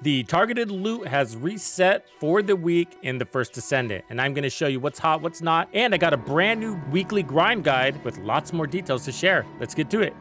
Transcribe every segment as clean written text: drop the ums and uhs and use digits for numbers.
The targeted loot has reset for the week in the First Descendant, and I'm going to show you what's hot, what's not, and I got a brand new weekly grind guide with lots more details to share. Let's get to it.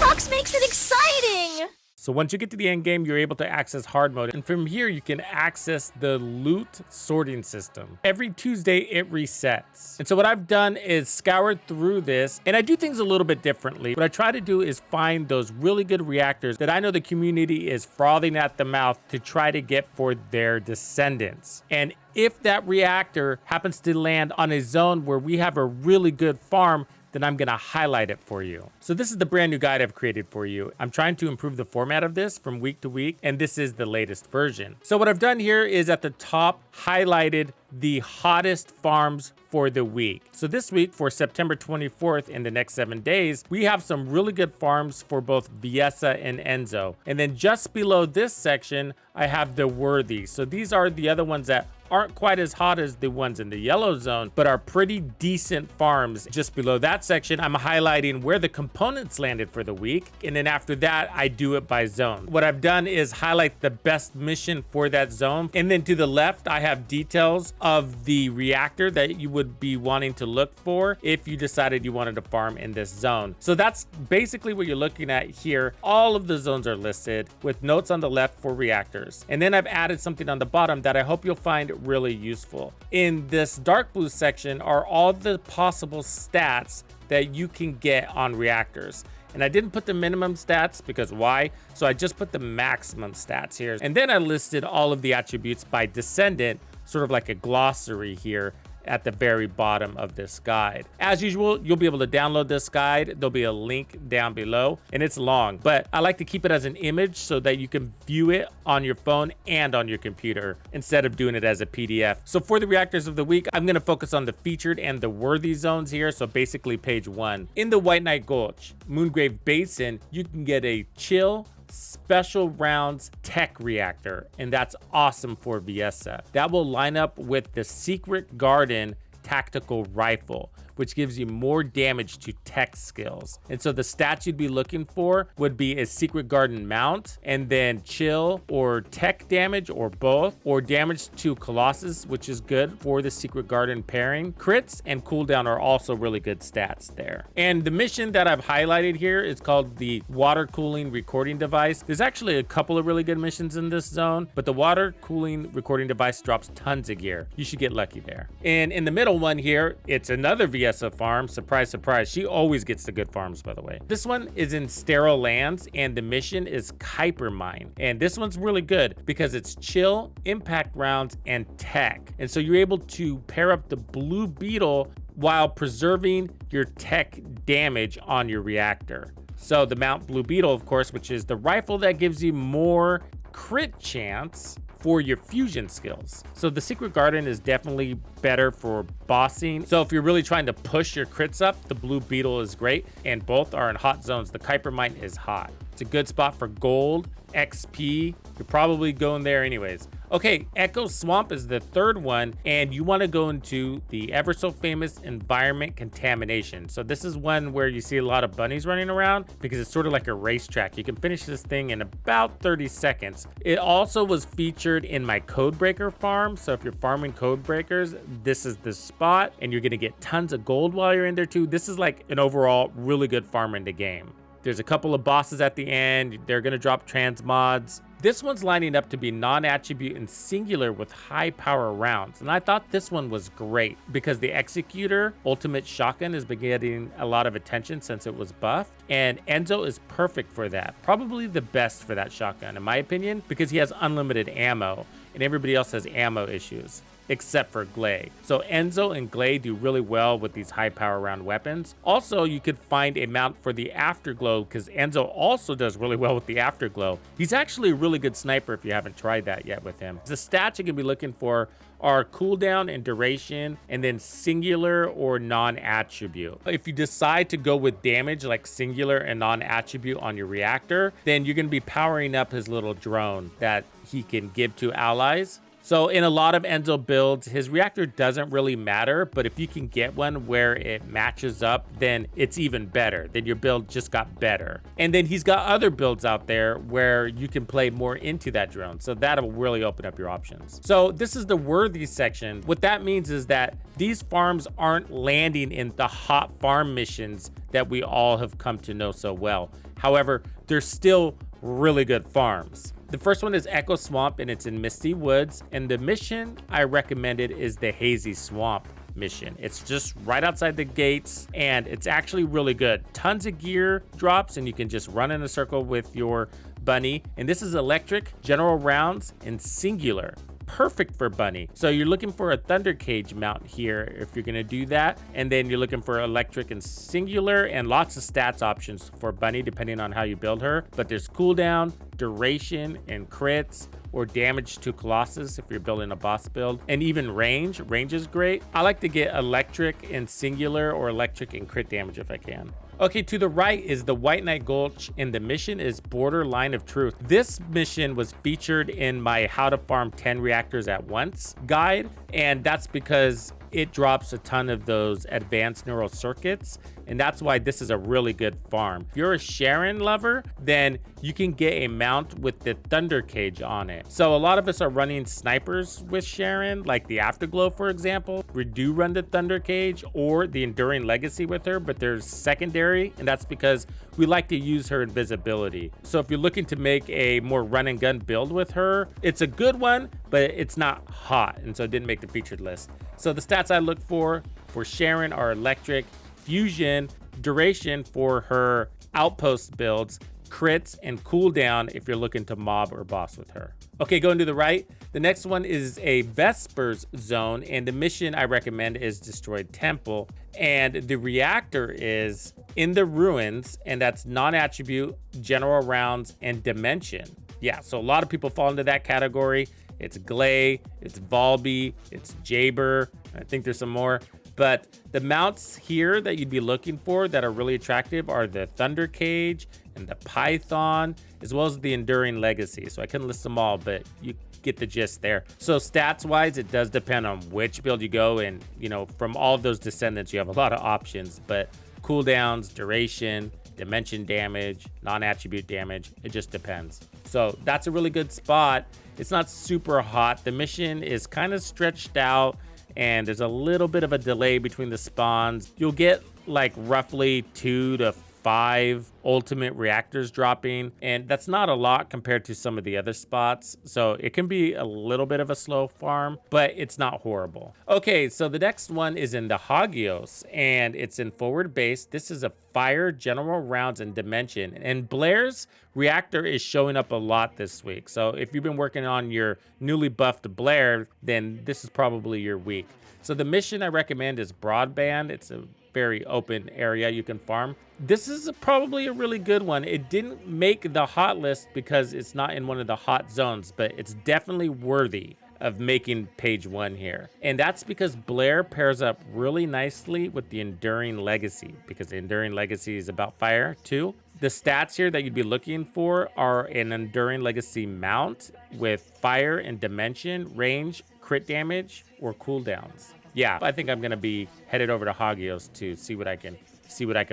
Tux makes it exciting! So once you get to the end game, you're able to access hard mode. And from here, you can access the loot sorting system. Every Tuesday, it resets. And so what I've done is scoured through this, and I do things a little bit differently. What I try to do is find those really good reactors that I know the community is frothing at the mouth to try to get for their descendants. And if that reactor happens to land on a zone where we have a really good farm, then I'm gonna highlight it for you. So this is the brand new guide I've created for you. I'm trying to improve the format of this from week to week, and this is the latest version. So what I've done here is at the top, highlighted the hottest farms for the week. So this week, for September 24th, in the next 7 days, we have some really good farms for both Viessa and Enzo. And then just below this section, I have the worthy. So these are the other ones that aren't quite as hot as the ones in the yellow zone, but are pretty decent farms. Just below that section, I'm highlighting where the components landed for the week. And then after that, I do it by zone. What I've done is highlight the best mission for that zone. And then to the left, I have details of the reactor that you would be wanting to look for if you decided you wanted to farm in this zone. So that's basically what you're looking at here. All of the zones are listed with notes on the left for reactors. And then I've added something on the bottom that I hope you'll find really useful. In this dark blue section are all the possible stats that you can get on reactors. And I didn't put the minimum stats because why? So I just put the maximum stats here. And then I listed all of the attributes by descendant, sort of like a glossary here at the very bottom of this guide. As usual, you'll be able to download this guide. There'll be a link down below, and it's long, but I like to keep it as an image so that you can view it on your phone and on your computer instead of doing it as a PDF. So for the reactors of the week, I'm going to focus on the featured and the worthy zones here. So basically page 1. In the White Knight Gulch, Moongrave Basin, you can get a chill special rounds tech reactor, and that's awesome for Viessa. That will line up with the Secret Garden tactical rifle, which gives you more damage to tech skills. And so the stats you'd be looking for would be a Secret Garden mount, and then chill or tech damage, or both, or damage to Colossus, which is good for the Secret Garden pairing. Crits and cooldown are also really good stats there. And the mission that I've highlighted here is called the water cooling recording device. There's actually a couple of really good missions in this zone, but the water cooling recording device drops tons of gear. You should get lucky there. And in the middle one here, it's another Viessa farm. Surprise, surprise. She always gets the good farms, by the way. This one is in sterile lands, and the mission is Kuiper Mine. And this one's really good because it's chill, impact rounds, and tech. And so you're able to pair up the Blue Beetle while preserving your tech damage on your reactor. So the Mount Blue Beetle, of course, which is the rifle that gives you more crit chance for your fusion skills. So the Secret Garden is definitely better for bossing. So if you're really trying to push your crits up, the Blue Beetle is great, and both are in hot zones. The Kuiper Mine is hot. It's a good spot for gold, XP. You're probably going there anyways. Okay, Echo Swamp is the third one, and you want to go into the ever so famous environment contamination. So this is one where you see a lot of bunnies running around because it's sort of like a racetrack. You can finish this thing in about 30 seconds. It also was featured in my Codebreaker farm. So if you're farming Codebreakers, this is the spot, and you're going to get tons of gold while you're in there too. This is like an overall really good farm in the game. There's a couple of bosses at the end. They're going to drop transmods. This one's lining up to be non-attribute and singular with high power rounds. And I thought this one was great because the Executor Ultimate Shotgun has been getting a lot of attention since it was buffed. And Enzo is perfect for that. Probably the best for that shotgun, in my opinion, because he has unlimited ammo and everybody else has ammo issues, except for Glay. So Enzo and Glay do really well with these high power round weapons. Also, you could find a mount for the Afterglow because Enzo also does really well with the Afterglow. He's actually a really good sniper if you haven't tried that yet with him. The stats you can be looking for are cooldown and duration, and then singular or non-attribute. If you decide to go with damage like singular and non-attribute on your reactor, then you're going to be powering up his little drone that he can give to allies. So in a lot of Enzo builds, his reactor doesn't really matter, but if you can get one where it matches up, then it's even better. Then your build just got better. And then he's got other builds out there where you can play more into that drone. So that'll really open up your options. So this is the worthy section. What that means is that these farms aren't landing in the hot farm missions that we all have come to know so well. However, they're still really good farms. The first one is Echo Swamp, and it's in Misty Woods. And the mission I recommended is the Hazy Swamp mission. It's just right outside the gates, and it's actually really good. Tons of gear drops, and you can just run in a circle with your bunny. And this is electric, general rounds, and singular. Perfect for bunny. So you're looking for a thunder cage mount here if you're gonna do that, and then you're looking for electric and singular, and lots of stats options for bunny depending on how you build her. But there's cooldown, duration, and crits, or damage to Colossus if you're building a boss build, and even range. Range is great. I like to get electric and singular, or electric and crit damage if I can. Okay, to the right is the White Knight Gulch, and the mission is Borderline of Truth. This mission was featured in my How to Farm 10 Reactors at Once guide, and that's because it drops a ton of those advanced neural circuits, and that's why this is a really good farm. If you're a Sharon lover, then you can get a mount with the Thunder Cage on it. So a lot of us are running snipers with Sharon, like the Afterglow, for example. We do run the Thunder Cage or the Enduring Legacy with her, but there's secondary, and that's because we like to use her invisibility. So if you're looking to make a more run and gun build with her, it's a good one, but it's not hot, and so it didn't make the featured list. So the stats I look for Sharon are electric, fusion, duration for her outpost builds, crits, and cooldown if you're looking to mob or boss with her. Okay, going to the right, the next one is a Vespers zone, and the mission I recommend is Destroyed Temple, and the reactor is In the Ruins, and that's non-attribute, general rounds, and dimension. Yeah, so a lot of people fall into that category. It's Glay, it's Volby, it's Jaber. I think there's some more. But the mounts here that you'd be looking for that are really attractive are the Thunder Cage and the Python, as well as the Enduring Legacy. So I couldn't list them all, but you get the gist there. So stats wise, it does depend on which build you go. And, you know, from all of those Descendants, you have a lot of options, but cooldowns, duration, dimension damage, non-attribute damage, it just depends. So that's a really good spot. It's not super hot. The mission is kind of stretched out, and there's a little bit of a delay between the spawns. You'll get like roughly 2 to 5 ultimate reactors dropping, and that's not a lot compared to some of the other spots. So it can be a little bit of a slow farm, but it's not horrible. Okay, so the next one is in the Hagios, and it's in forward base. This is a fire, general rounds, and dimension. And Blair's reactor is showing up a lot this week. So if you've been working on your newly buffed Blair, then this is probably your week. So the mission I recommend is Broadband. It's a very open area you can farm. This is probably a really good one. It didn't make the hot list because it's not in one of the hot zones, but it's definitely worthy of making page 1 here. And that's because Blair pairs up really nicely with the Enduring Legacy, because the Enduring Legacy is about fire too. The stats here that you'd be looking for are an Enduring Legacy mount with fire and dimension, range, crit damage, or cooldowns. Yeah, I think I'm gonna be headed over to Hagios to see what I can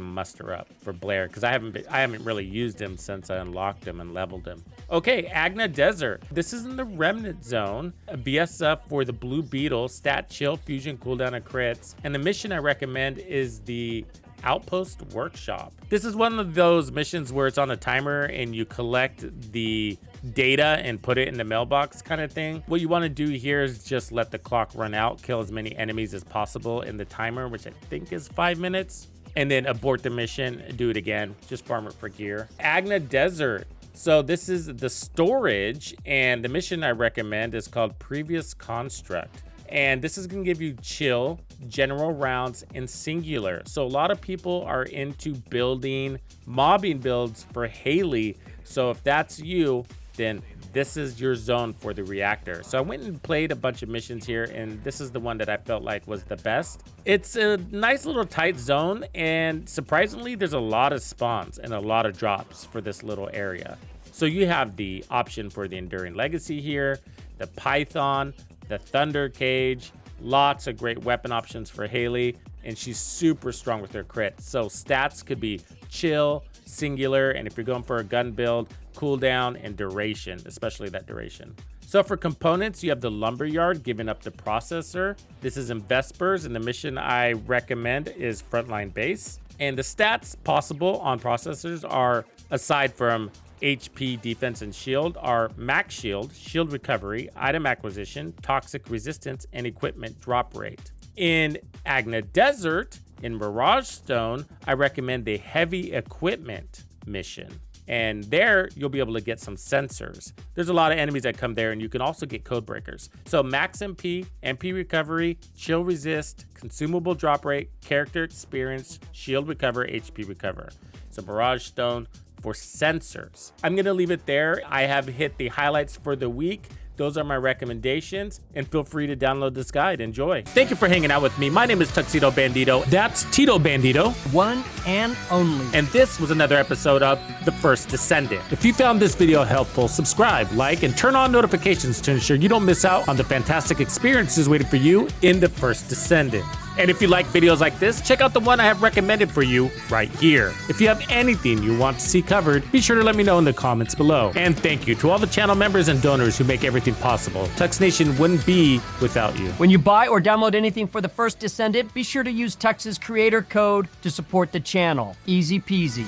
muster up for Blair, because I haven't really used him since I unlocked him and leveled him. Okay, Agna Desert. This is in the Remnant Zone, a BSF for the Blue Beetle, stat chill, fusion, cooldown, and crits. And the mission I recommend is the Outpost Workshop. This is one of those missions where it's on a timer and you collect the data and put it in the mailbox kind of thing. What you want to do here is just let the clock run out, kill as many enemies as possible in the timer, which I think is 5 minutes, and then abort the mission, do it again, just farm it for gear. Agna Desert. So this is the storage, and the mission I recommend is called Previous Construct. And this is going to give you chill, general rounds, and singular. So a lot of people are into building mobbing builds for Haley. So if that's you, then this is your zone for the reactor. So I went and played a bunch of missions here, and this is the one that I felt like was the best. It's a nice little tight zone, and surprisingly, there's a lot of spawns and a lot of drops for this little area. So you have the option for the Enduring Legacy here, the Python, the Thunder Cage, lots of great weapon options for Haley, and she's super strong with her crit. So stats could be chill, singular, and if you're going for a gun build, cooldown and duration, especially that duration. So for components, you have the Lumberyard giving up the processor. This is in Vespers, and the mission I recommend is Frontline Base. And the stats possible on processors are, aside from HP, defense, and shield, are max shield, shield recovery, item acquisition, toxic resistance, and equipment drop rate. In Agna Desert, in Mirage Stone, I recommend the heavy equipment mission. And there, you'll be able to get some sensors. There's a lot of enemies that come there, and you can also get code breakers. So max MP, MP recovery, chill resist, consumable drop rate, character experience, shield recover, HP recover. So Mirage Stone for sensors. I'm gonna leave it there. I have hit the highlights for the week. Those are my recommendations, and feel free to download this guide. Enjoy. Thank you for hanging out with me. My name is Tuxedo Bandido. That's Tito Bandido. One and only. And this was another episode of The First Descendant. If you found this video helpful, subscribe, like, and turn on notifications to ensure you don't miss out on the fantastic experiences waiting for you in The First Descendant. And if you like videos like this, check out the one I have recommended for you right here. If you have anything you want to see covered, be sure to let me know in the comments below. And thank you to all the channel members and donors who make everything possible. Tux Nation wouldn't be without you. When you buy or download anything for The First Descendant, be sure to use Tux's creator code to support the channel. Easy peasy.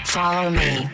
Follow me.